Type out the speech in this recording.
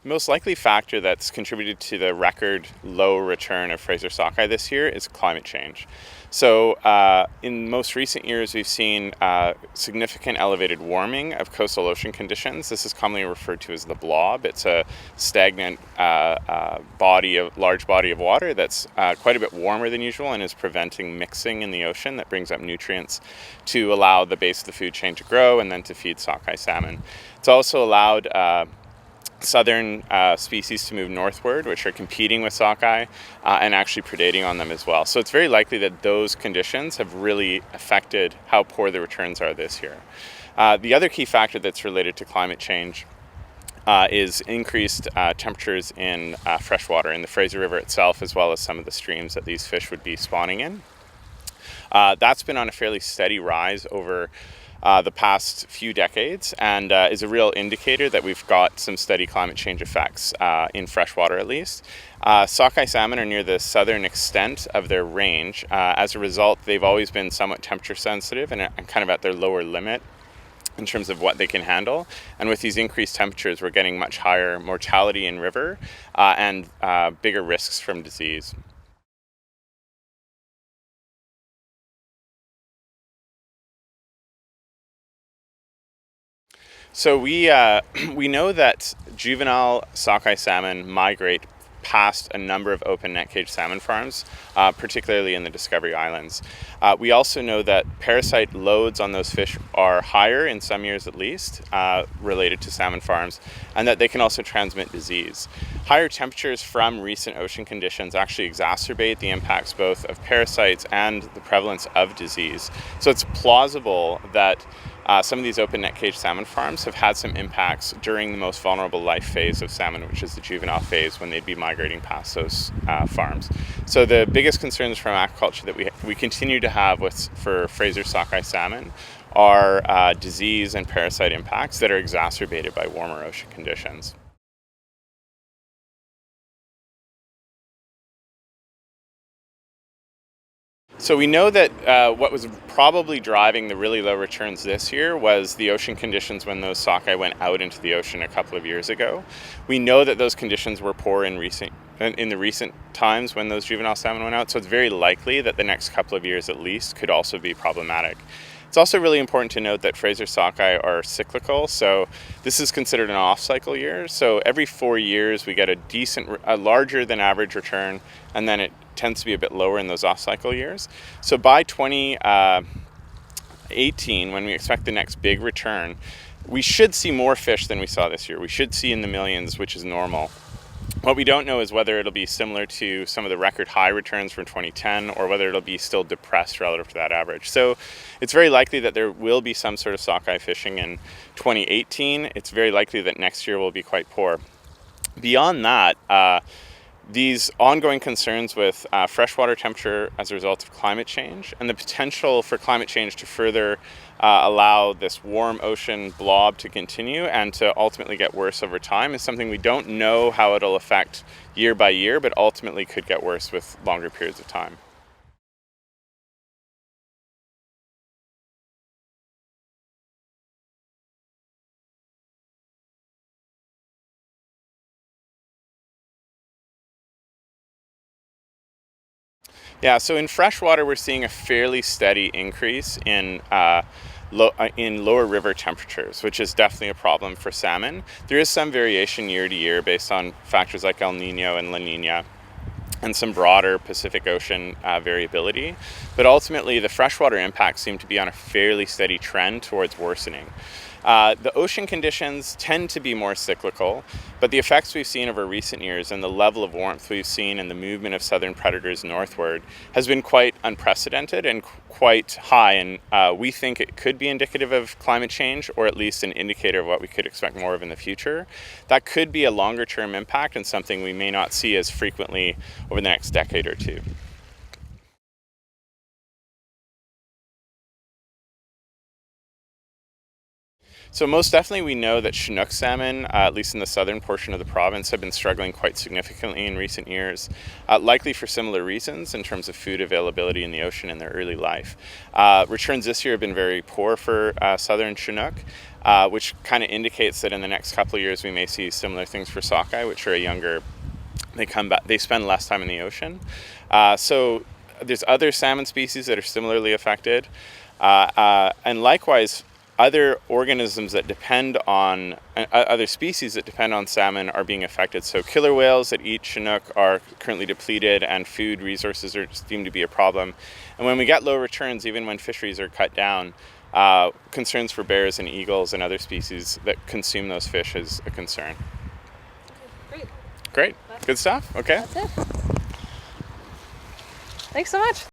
Most likely factor that's contributed to the record low return of Fraser sockeye this year is climate change. So in most recent years, we've seen significant elevated warming of coastal ocean conditions. This is commonly referred to as the blob. It's a stagnant large body of water that's quite a bit warmer than usual and is preventing mixing in the ocean that brings up nutrients to allow the base of the food chain to grow and then to feed sockeye salmon. It's also allowed southern species to move northward, which are competing with sockeye and actually predating on them as well. So it's very likely that those conditions have really affected how poor the returns are this year. The other key factor that's related to climate change is increased temperatures in freshwater, in the Fraser River itself, as well as some of the streams that these fish would be spawning in. That's been on a fairly steady rise over the past few decades and is a real indicator that we've got some steady climate change effects in freshwater at least. Sockeye salmon are near the southern extent of their range. As a result, they've always been somewhat temperature sensitive and kind of at their lower limit in terms of what they can handle. And with these increased temperatures, we're getting much higher mortality in river and bigger risks from disease. So we know that juvenile sockeye salmon migrate past a number of open net cage salmon farms, particularly in the Discovery Islands. We also know that parasite loads on those fish are higher in some years at least, related to salmon farms, and that they can also transmit disease. Higher temperatures from recent ocean conditions actually exacerbate the impacts both of parasites and the prevalence of disease. So it's plausible that some of these open net cage salmon farms have had some impacts during the most vulnerable life phase of salmon, which is the juvenile phase when they'd be migrating past those farms. So the biggest concerns from aquaculture that we continue to have for Fraser sockeye salmon are disease and parasite impacts that are exacerbated by warmer ocean conditions. So we know that what was probably driving the really low returns this year was the ocean conditions when those sockeye went out into the ocean a couple of years ago. We know that those conditions were poor in the recent times when those juvenile salmon went out, so it's very likely that the next couple of years at least could also be problematic. It's also really important to note that Fraser sockeye are cyclical, so this is considered an off-cycle year. So every 4 years we get a larger than average return, and then it tends to be a bit lower in those off-cycle years. So by 2018, when we expect the next big return, we should see more fish than we saw this year. We should see in the millions, which is normal. What we don't know is whether it'll be similar to some of the record high returns from 2010 or whether it'll be still depressed relative to that average. So it's very likely that there will be some sort of sockeye fishing in 2018. It's very likely that next year will be quite poor. Beyond that, these ongoing concerns with freshwater temperature as a result of climate change and the potential for climate change to further allow this warm ocean blob to continue and to ultimately get worse over time is something we don't know how it'll affect year by year, but ultimately could get worse with longer periods of time. Yeah, so in freshwater, we're seeing a fairly steady increase in lower river temperatures, which is definitely a problem for salmon. There is some variation year to year based on factors like El Nino and La Nina and some broader Pacific Ocean variability. But ultimately, the freshwater impacts seem to be on a fairly steady trend towards worsening. The ocean conditions tend to be more cyclical, but the effects we've seen over recent years and the level of warmth we've seen and the movement of southern predators northward has been quite unprecedented and quite high, and we think it could be indicative of climate change, or at least an indicator of what we could expect more of in the future. That could be a longer term impact and something we may not see as frequently over the next decade or two. So most definitely we know that Chinook salmon, at least in the southern portion of the province, have been struggling quite significantly in recent years, likely for similar reasons in terms of food availability in the ocean in their early life. Returns this year have been very poor for southern Chinook. which kind of indicates that in the next couple of years we may see similar things for sockeye, which are a younger. They come back. They spend less time in the ocean. So there's other salmon species that are similarly affected, and likewise, other organisms that depend on other species that depend on salmon are being affected. So killer whales that eat Chinook are currently depleted, and food resources are deemed to be a problem. And when we get low returns, even when fisheries are cut down, concerns for bears and eagles and other species that consume those fish is a concern. Okay, Great. Good stuff. Okay. that's it. Thanks so much.